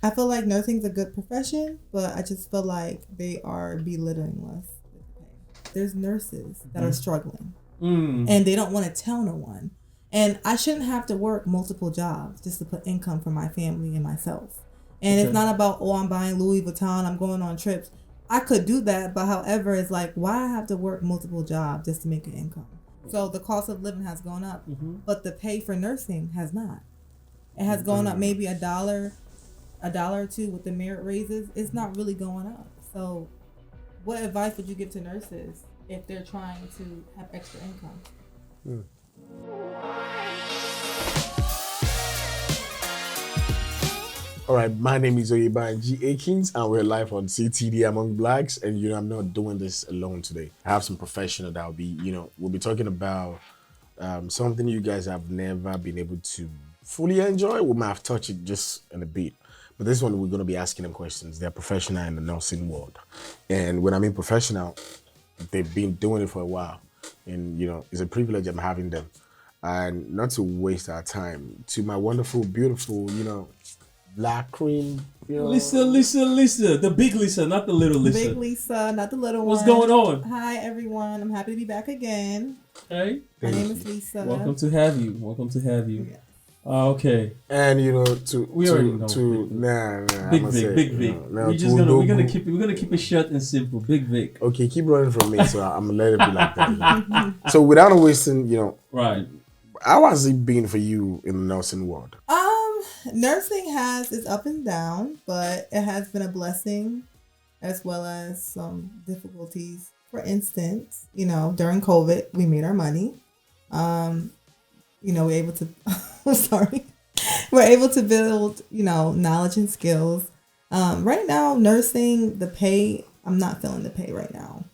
I feel like nursing's a good profession, but I just feel like they are belittling us. There's nurses that are struggling, and they don't want to tell no one. And I shouldn't have to work multiple jobs just to put income for my family and myself. And it's not about, oh, I'm buying Louis Vuitton, I'm going on trips. I could do that, but however, it's like, why I have to work multiple jobs just to make an income? So the cost of living has gone up, but the pay for nursing has not. It has gone up maybe a dollar or two with the merit raises. It's not really going up. So what advice would you give to nurses if they're trying to have extra income? All right, my name is Oyeban G. Akins, and we're live on CTD Among Blacks. And I'm not doing this alone today. I have some professional that will be, we'll be talking about something you guys have never been able to fully enjoy. We might have touched it just in a bit. But this one, we're going to be asking them questions. They're professional in the nursing world. And when I mean professional, they've been doing it for a while. And, it's a privilege I'm having them. And not to waste our time, to my wonderful, beautiful, Black cream. Lisa. The big Lisa, not the little Lisa. Big Lisa, not the little one. What's going on? Hi, everyone. I'm happy to be back again. Hey. My name is Lisa. Welcome to have you. Yeah. Okay. And we already know. Big Vic. We're gonna keep it short and simple. Big Vic. Okay, keep running from me, so I'm gonna let it be like that. So without wasting, right. How has it been for you in the nursing world? Nursing has its up and down, but it has been a blessing as well as some difficulties. For instance, during COVID, we made our money. We're able to, I'm sorry, we're able to build, knowledge and skills. Right now, nursing, the pay, I'm not feeling the pay right now.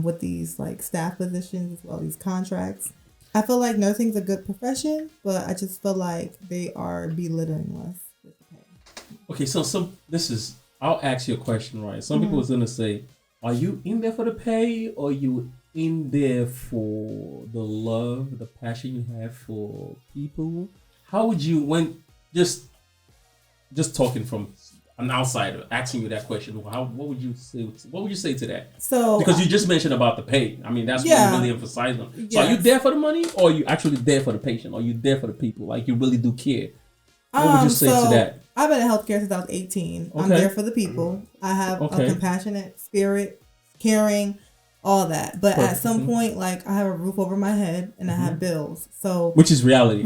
With these like staff positions as well, these contracts. I feel like nursing's a good profession, but I just feel like they are belittling us with the pay. Okay, so I'll ask you a question, right? Some people was gonna say, are you in there for the pay, or are you in there for the love, the passion you have for people? How would you, when just talking from an outsider asking you that question, what would you say? What would you say to that? So because you just mentioned about the pay, I mean that's what you really emphasize on. So yes. Are you there for the money, or are you actually there for the patient? Or are you there for the people? Like you really do care? What would you say to that? I've been in healthcare since I was 18. Okay. I'm there for the people. I have a compassionate spirit, caring, all that. But at some point, like I have a roof over my head and I have bills. So which is reality.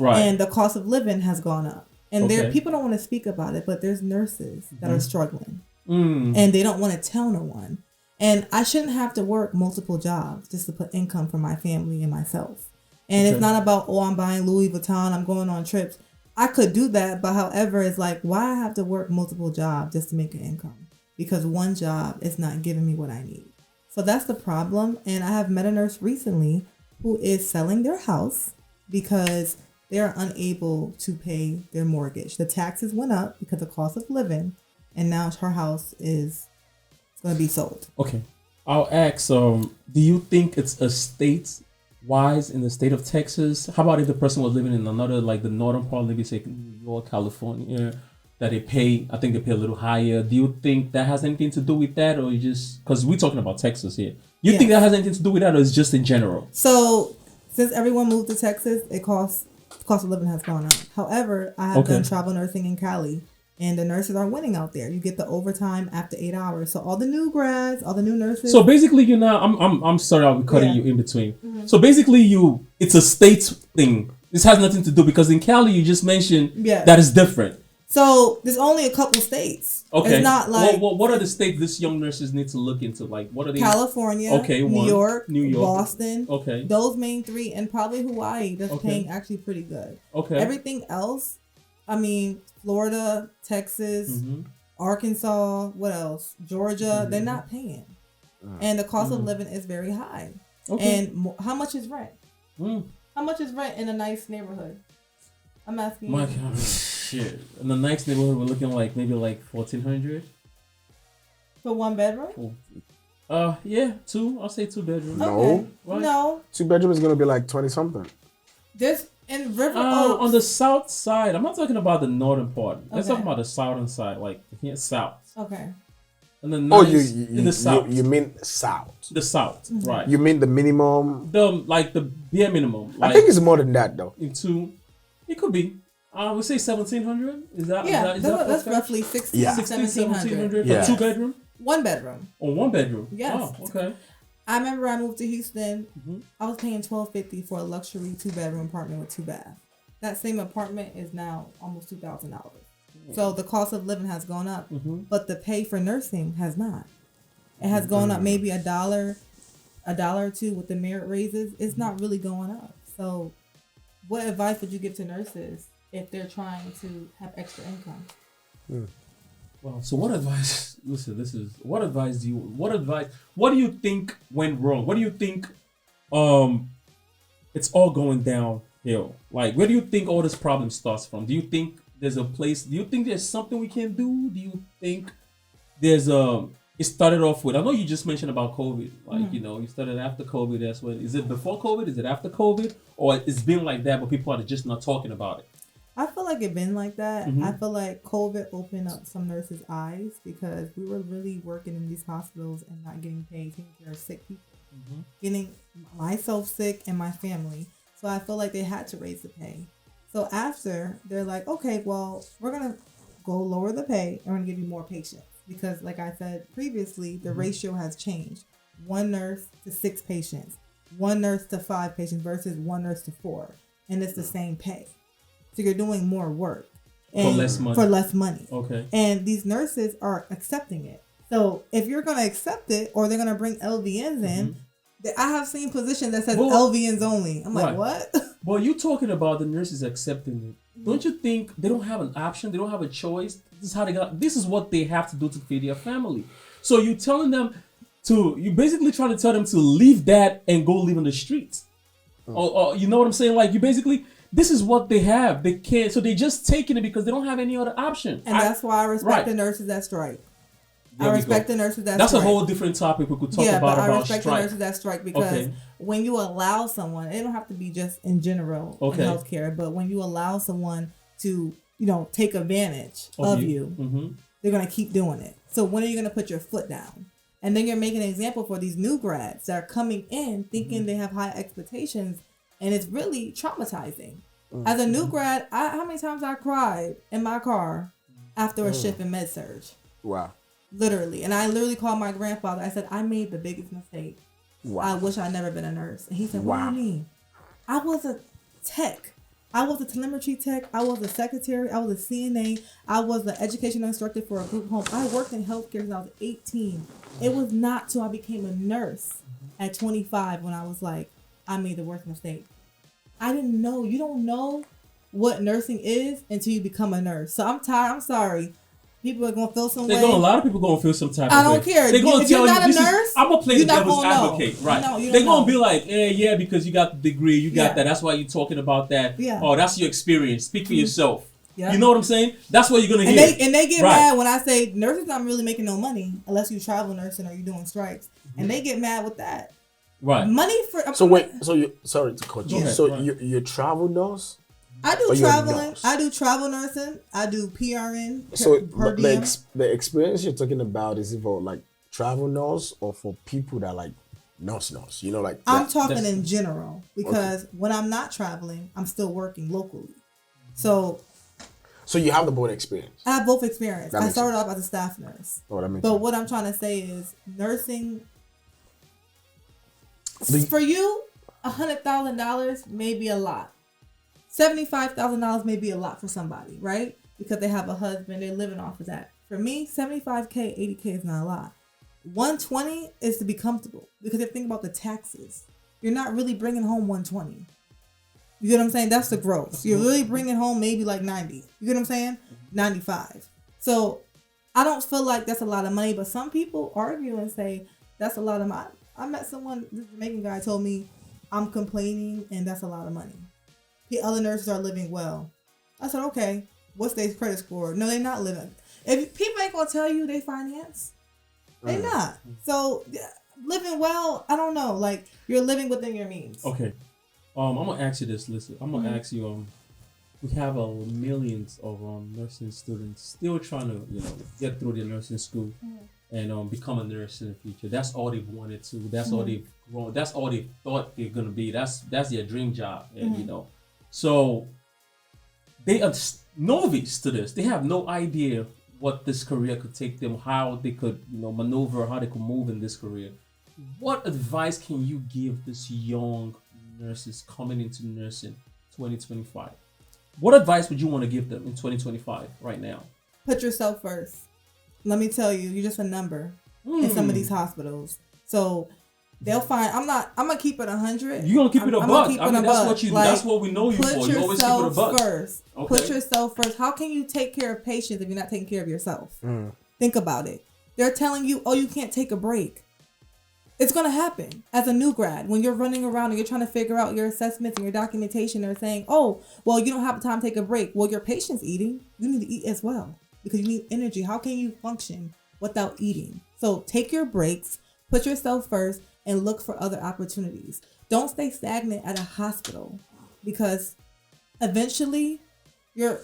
Right. And the cost of living has gone up. And there, people don't want to speak about it, but there's nurses that are struggling, and they don't want to tell no one. And I shouldn't have to work multiple jobs just to put income for my family and myself. And it's not about, oh, I'm buying Louis Vuitton, I'm going on trips. I could do that, but however, it's like, why I have to work multiple jobs just to make an income? Because one job is not giving me what I need. So that's the problem. And I have met a nurse recently who is selling their house because they're unable to pay their mortgage. The taxes went up because of cost of living, and now her house is going to be sold. Okay. I'll ask, do you think it's a state-wise in the state of Texas? How about if the person was living in another, like the northern part, maybe say New York, California, that I think they pay a little higher. Do you think that has anything to do with that, or you just, because we're talking about Texas here. You think that has anything to do with that, or it's just in general? So since everyone moved to Texas, cost of living has gone up. However, I have done travel nursing in Cali, and the nurses are winning out there. You get the overtime after 8 hours. So all the new grads, all the new nurses. So basically, I'm sorry, I'll be cutting you in between. So basically, it's a state thing. This has nothing to do, because in Cali you just mentioned that is different. So there's only a couple states. Okay. It's not like what are the states this young nurses need to look into? Like what are they? California, New York, Boston. Okay. Those main three, and probably Hawaii. That's paying actually pretty good. Okay. Everything else, I mean, Florida, Texas, Arkansas, what else? Georgia, they're not paying. And the cost of living is very high. Okay. And how much is rent? How much is rent in a nice neighborhood? I'm asking My you. God. Shit. In the nice neighborhood, we're looking like maybe like $1,400 for one bedroom. Yeah, two. I'll say 2 bedrooms. Okay. No, 2 bedroom is gonna be like 20 something. There's In River Oaks. On the south side. I'm not talking about the northern part. Let's talk about the southern side, like here south. Okay. And then in the south. You mean south? The south, right? You mean the minimum? The bare minimum. I think it's more than that though. It could be. We say 1,700. Is that? Yeah, is that that's roughly 1,700 for 2 bedroom. 1 bedroom. Oh, 1 bedroom. Yes. Oh, okay. I remember I moved to Houston. I was paying $1,250 for a luxury 2-bedroom apartment with 2 baths. That same apartment is now almost $2,000. So the cost of living has gone up, but the pay for nursing has not. It has gone up maybe $1 or two with the merit raises. It's not really going up. So, what advice would you give to nurses if they're trying to have extra income? Well, so what advice? Listen, what advice what do you think went wrong? What do you think? It's all going downhill. Like, where do you think all this problem starts from? Do you think there's a place? Do you think there's something we can do? Do you think there's it started off with? I know you just mentioned about COVID. Like, you started after COVID. That's when. Is it before COVID? Is it after COVID? Or it's been like that, but people are just not talking about it? I feel like it's been like that. I feel like COVID opened up some nurses' eyes because we were really working in these hospitals and not getting paid, taking care of sick people, getting myself sick and my family. So I feel like they had to raise the pay. So after, they're like, okay, well, we're going to go lower the pay and we're going to give you more patients. Because like I said previously, the ratio has changed. 1 nurse to 6 patients, 1 nurse to 5 patients versus 1 nurse to 4. And it's the same pay. So you're doing more work. For less money. For less money. Okay. And these nurses are accepting it. So if you're going to accept it or they're going to bring LVNs in, I have seen positions that says LVNs only. I'm like, what? Well, you're talking about the nurses accepting it. Don't you think they don't have an option? They don't have a choice? This is how they got. This is what they have to do to feed their family. So you're telling them you basically trying to tell them to leave that and go live in the streets. Or you know what I'm saying? Like, you basically, this is what they have. They can't, so they just taking it because they don't have any other option. And that's why I respect the nurses that strike. I respect the nurses that That's strike. a whole different topic we could talk about. But I respect the nurses that strike because when you allow someone, it don't have to be just in general in healthcare, but when you allow someone to, take advantage of you, they're going to keep doing it. So when are you going to put your foot down? And then you're making an example for these new grads that are coming in thinking they have high expectations, and it's really traumatizing. As a new grad, how many times I cried in my car after a shift in med-surg? Wow. Literally. And I literally called my grandfather. I said, I made the biggest mistake. Wow. I wish I'd never been a nurse. And he said, what do you mean? I was a tech. I was a telemetry tech. I was a secretary. I was a CNA. I was an educational instructor for a group home. I worked in healthcare since I was 18. It was not till I became a nurse at 25 when I was like, I made the worst mistake. I didn't know. You don't know what nursing is until you become a nurse. So I'm tired. I'm sorry. People are gonna feel some way. A lot of people gonna feel some type of way. I don't care. They're gonna if tell you're not you, a nurse, I'm gonna play the devil's advocate, right? They're gonna be like, yeah, because you got the degree, you got that. That's why you're talking about that. Yeah. Oh, that's your experience. Speak for yourself. Yeah. You know what I'm saying? That's what you're gonna hear. And they get mad when I say nurses not really making no money unless you travel nursing or you're doing strikes, and they get mad with that. Right. Money for. Sorry to cut you. So you travel nurse? I do traveling. I do travel nursing. I do PRN. So the experience you're talking about, is it for like travel nurse or for people that like nurse? Like I'm talking in general because when I'm not traveling, I'm still working locally. So you have the both experience. I have both experience. I started off as a staff nurse. Oh, that makes but sense. what I'm trying to say is nursing for you, $100,000 may be a lot. $75,000 may be a lot for somebody, right? Because they have a husband, they're living off of that. For me, $75K, $80K is not a lot. $120 is to be comfortable because if you think about the taxes, you're not really bringing home $120. You get what I'm saying? That's the gross. You're really bringing home maybe like $90. You get what I'm saying? $95. So I don't feel like that's a lot of money, but some people argue and say that's a lot of money. I met someone, this Jamaican guy told me, I'm complaining and that's a lot of money. The other nurses are living well. I said, okay, what's their credit score? No, they're not living. If people ain't gonna tell you they finance, they not. So living well, I don't know. Like you're living within your means. Okay. I'm gonna ask you this. Listen, I'm gonna ask you. We have millions of nursing students still trying to, get through their nursing school and become a nurse in the future. That's all they've wanted to. That's all they've grown. That's all they thought they're gonna be. That's their dream job. And so they are novice to this. They have no idea what this career could take them, how they could, maneuver, how they could move in this career. What advice can you give this young nurses coming into nursing 2025? What advice would you want to give them in 2025 right now? Put yourself first. Let me tell you, you're just a number in some of these hospitals. So they'll find. I'm gonna keep it 100. You're gonna keep it a buck. That's what we know you for. You always keep it a buck. First. Okay. Put yourself first. How can you take care of patients if you're not taking care of yourself? Think about it. They're telling you, oh, you can't take a break. It's going to happen as a new grad when you're running around and you're trying to figure out your assessments and your documentation. They're saying, oh, well, you don't have time to take a break. Well, your patient's eating. You need to eat as well because you need energy. How can you function without eating? So take your breaks, put yourself first, and look for other opportunities. Don't stay stagnant at a hospital because eventually I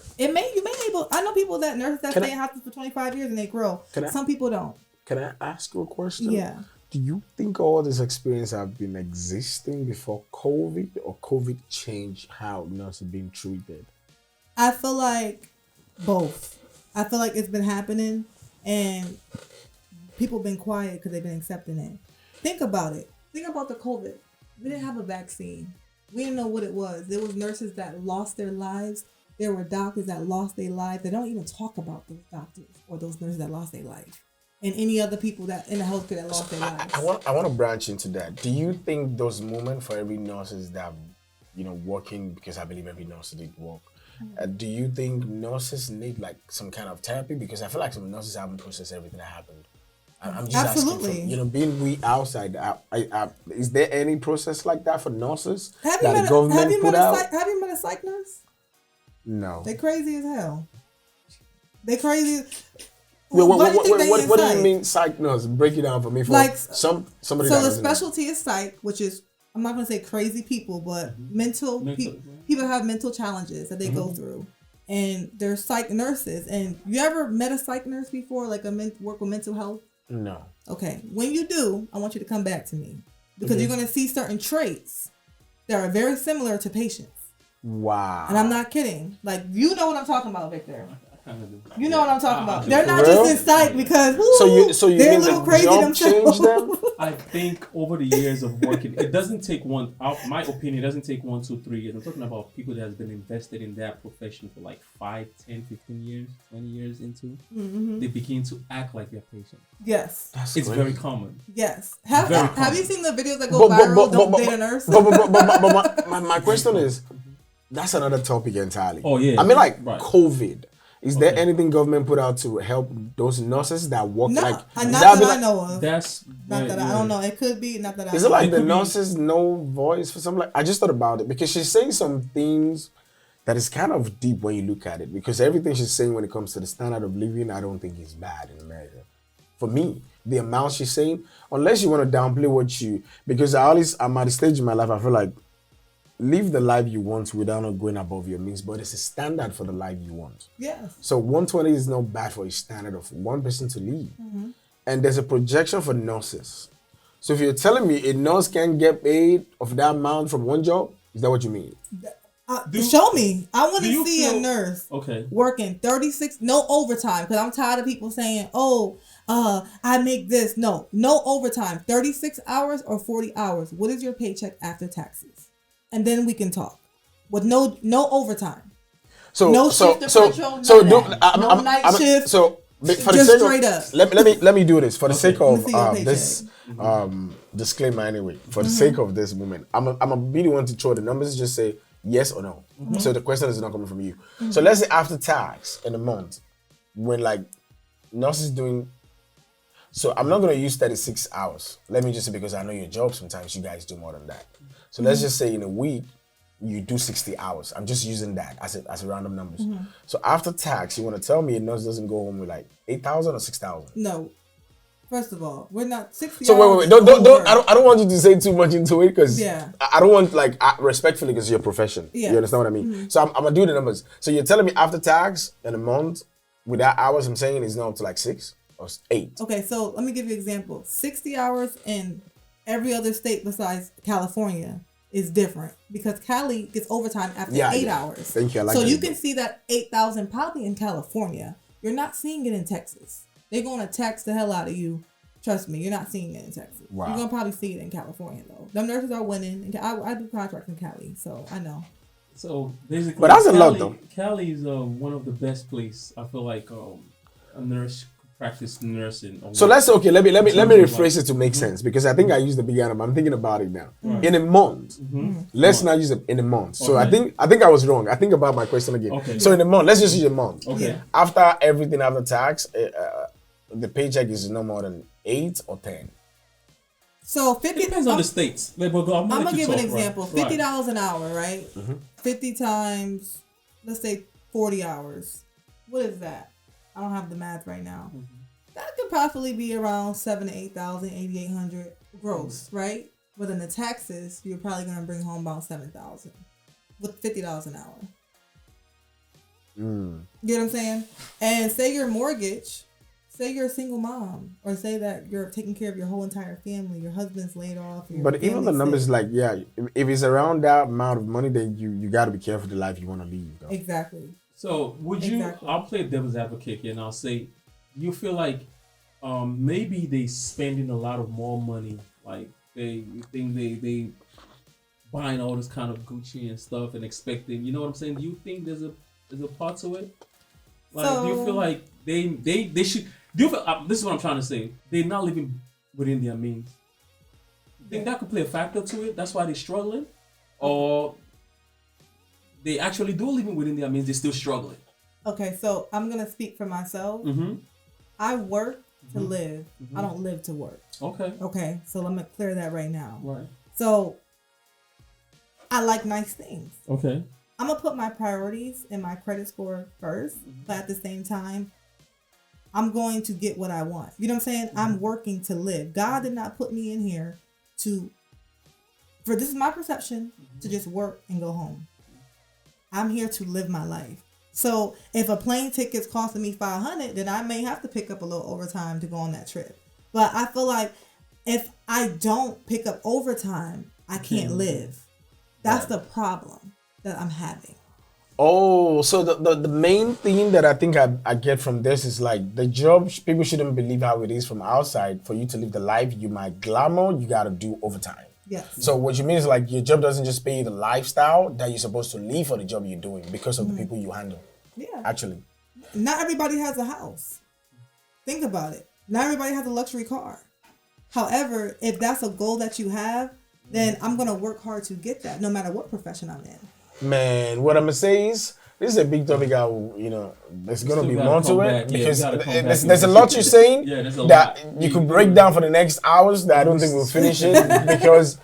know people that nurses that stay in hospitals for 25 years and they grow. Some people don't. Can I ask you a question? Yeah. Do you think all this experience have been existing before COVID, or COVID changed how nurses are being treated? I feel like both. I feel like it's been happening and people have been quiet because they've been accepting it. Think about it. Think about the COVID. We didn't have a vaccine. We didn't know what it was. There was nurses that lost their lives. There were doctors that lost their lives. They don't even talk about those doctors or those nurses that lost their life. And any other people that in the healthcare that lost their lives. I want to branch into that. Do you think those moments for every nurses that, working, because I believe every nurse did work, do you think nurses need like some kind of therapy? Because I feel like some nurses haven't processed everything that happened. I'm just Absolutely. asking, being we outside, is there any process like that for nurses Have that the government put out? Have you met a psych nurse? No. They crazy as hell. They crazy. What do you mean psych nurse? Break it down for me. Somebody. So the specialty is psych, which is, I'm not going to say crazy people, but mental people have mental challenges that they go through. And they're psych nurses. And you ever met a psych nurse before, like work with mental health? No. Okay. When you do, I want you to come back to me because you're going to see certain traits that are very similar to patients. Wow. And I'm not kidding. Like, you know what I'm talking about, Victor. You know what I'm talking about. They're not real? just in psych because so you they're mean a little the crazy job themselves. changed them? I think over the years of working, it doesn't take my opinion, it doesn't take 1, 2, 3 years. I'm talking about people that has been invested in that profession for like 5, 10, 15 years, 20 years into. They begin to act like they're patient. Yes. It's very common. Yes. Have you seen the videos that go viral? Don't date a nurse? But my question is, that's another topic entirely. Oh, yeah. I mean, like COVID. Is there anything government put out to help those nurses that work not like? Not that I know of. That's not that I don't know. It could be not that I. Is it like the nurses no voice for something? Like, I just thought about it because she's saying some things that is kind of deep when you look at it. Because everything she's saying when it comes to the standard of living, I don't think is bad in America. For me, the amount she's saying, unless you want to downplay what you, because I'm at a stage in my life I feel like live the life you want without not going above your means, but it's a standard for the life you want. Yeah. So 120 is not bad for a standard of one person to live. And there's a projection for nurses. So if you're telling me a nurse can get paid of that amount from one job, is that what you mean? Show me. I want to see a nurse working 36, no overtime, because I'm tired of people saying, I make this. No overtime. 36 hours or 40 hours. What is your paycheck after taxes? And then we can talk with no overtime. So no shift differential. No night shift. So for the just sake straight of, up. let me do this for the sake of this disclaimer anyway. For the sake of this moment, I'm a be the one to throw the numbers. Just say yes or no. So the question is not coming from you. So let's say after tax in a month, when like nurses doing. So I'm not gonna use 36 hours. Let me just say, because I know your job. Sometimes you guys do more than that. So let's just say in a week, you do 60 hours. I'm just using that as a random numbers. So after tax, you want to tell me a nurse doesn't go home with like 8,000 or 6,000? No. First of all, we're not 60 So hours. wait. Don't. I don't want you to say too much into it because I don't want respectfully because it's your profession. Yeah. You understand what I mean? Mm-hmm. So I'm gonna do the numbers. So you're telling me after tax in a month, without hours, I'm saying it's now up to like 6 or 8. Okay, so let me give you an example. 60 hours in every other state besides California is different because Cali gets overtime after 8 hours. Thank you. I like so that. You can see that 8,000 probably in California. You're not seeing it in Texas. They're going to tax the hell out of you. Trust me, you're not seeing it in Texas. Wow. You're going to probably see it in California, though. Them nurses are winning. I do contracts in Cali, so I know. So, basically, but that's a lot, though. Cali is one of the best places, I feel like, a nurse practice nursing. So let's let me rephrase it to make sense because I think I used the big animal. I'm thinking about it now. Right. In a month, let's not use it in a month. So I think I was wrong. I think about my question again. Okay. So in a month, let's just use a month. Okay. After everything, after tax, the paycheck is no more than 8 or 10. So 50 depends on the states. I'm gonna give an example. $50 an hour, right? 50 times, let's say 40 hours. What is that? I don't have the math right now. That could possibly be around 7,000 to 8,000, 8,800 gross, right? But in the taxes, you're probably gonna bring home about 7,000 with $50 an hour. You get what I'm saying? And say your mortgage. Say you're a single mom, or say that you're taking care of your whole entire family. Your husband's laid off. But even the numbers, if it's around that amount of money, then you got to be careful the life you want to lead. Though. Exactly. So I'll play devil's advocate here, and I'll say, you feel like maybe they spending a lot of more money, like they buying all this kind of Gucci and stuff and expecting, you know what I'm saying? Do you think there's a part to it? Like, do you feel like they should? Do you feel, this is what I'm trying to say. They're not living within their means. You think that could play a factor to it? That's why they're struggling? Or they actually do living within their means, they're still struggling? Okay, so I'm going to speak for myself. I work to live. I don't live to work. Okay, so let me clear that right now. Right. So I like nice things. Okay. I'm going to put my priorities and my credit score first, but at the same time, I'm going to get what I want. You know what I'm saying? I'm working to live. God did not put me in here this is my perception, to just work and go home. I'm here to live my life. So if a plane ticket's costing me $500, then I may have to pick up a little overtime to go on that trip. But I feel like if I don't pick up overtime, I can't live. That's the problem that I'm having. Oh, so the main thing that I think I get from this is like the job, people shouldn't believe how it is from outside. For you to live the life you might glamour, you got to do overtime. Yes. So what you mean is like your job doesn't just pay you the lifestyle that you're supposed to live for the job you're doing because of the people you handle. Yeah. Actually. Not everybody has a house. Think about it. Not everybody has a luxury car. However, if that's a goal that you have, then I'm going to work hard to get that no matter what profession I'm in. Man, what I'm gonna say is this is a big topic. There's gonna be more to it because there's a lot you're saying that you could break down for the next hours. That I don't think we'll finish it because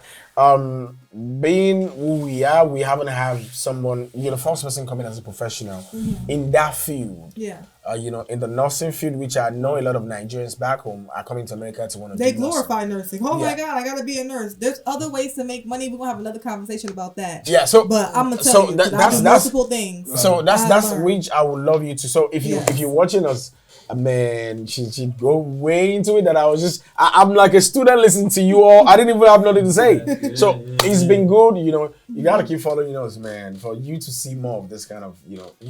being who we are, we haven't had someone. You're the first person coming as a professional in that field. Yeah. In the nursing field, which I know a lot of Nigerians back home are coming to America to want to. They glorify nursing. Oh my God, I gotta be a nurse. There's other ways to make money. We're gonna have another conversation about that. Yeah. So, but I'm gonna tell you, that's multiple things. So that's which I would love you to. So if you're watching us. Man, she go way into it that I was just I'm like a student listening to you all. I didn't even have nothing to say. It's been good, you gotta keep following us, man, for you to see more of this kind of,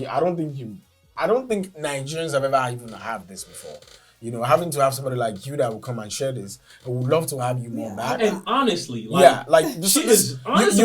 I don't think Nigerians have ever even had this before. Having to have somebody like you that will come and share this, I would love to have you more back. And honestly, you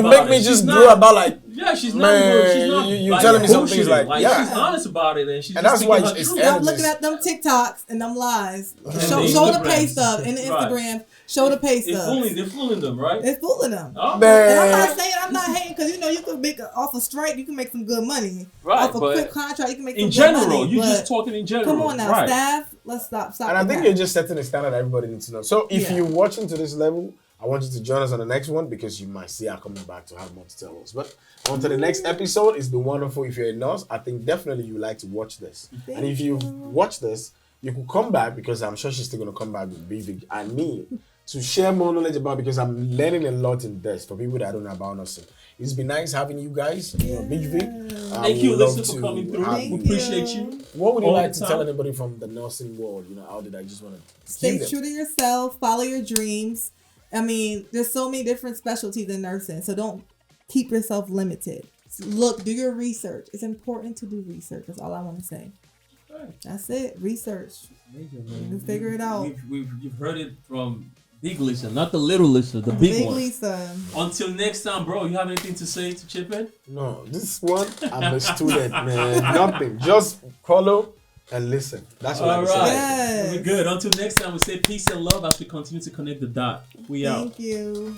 make me just grow about she's not. You're telling me some things she's honest about it, and that's why it's stop looking at them TikToks and them lies. Show the pay stub in the Instagram. Show the pay stub. They're fooling them, right? It's fooling them. Oh. And I'm not hating because you can make off a strike. You can make some good money. Right, off a quick contract, you can make some good money. In general, you're just talking in general. Come on now, staff. Let's stop. And I think you're just setting a standard that everybody needs to know. So if you're watching to this level, I want you to join us on the next one because you might see her coming back to have more to tell us. But on to the next episode is the wonderful. If you're a nurse, I think definitely you like to watch this. And if you watch this, you could come back, because I'm sure she's still going to come back with Vivic and me to share more knowledge about, because I'm learning a lot in this for people that don't know about nursing. It's been nice having you guys. Yeah. Big Vic. Thank you, Lisa, for coming through. We appreciate you. What would you like to tell anybody from the nursing world? Out there, I just want to stay true to yourself, follow your dreams. I mean, there's so many different specialties in nursing, so don't keep yourself limited. Look, do your research. It's important to do research. That's all I want to say. Right. That's it. Research. Major, man. You figure it out. You've heard it from Big Lisa, not the little Lisa, the big one. Lisa. Until next time, bro, you have anything to say to chip in? No, this one, I'm a student, man. Nothing. Just follow and listen. That's what I'm saying. Yes. We're good. Until next time, we say peace and love as we continue to connect the dot. We out. Thank you.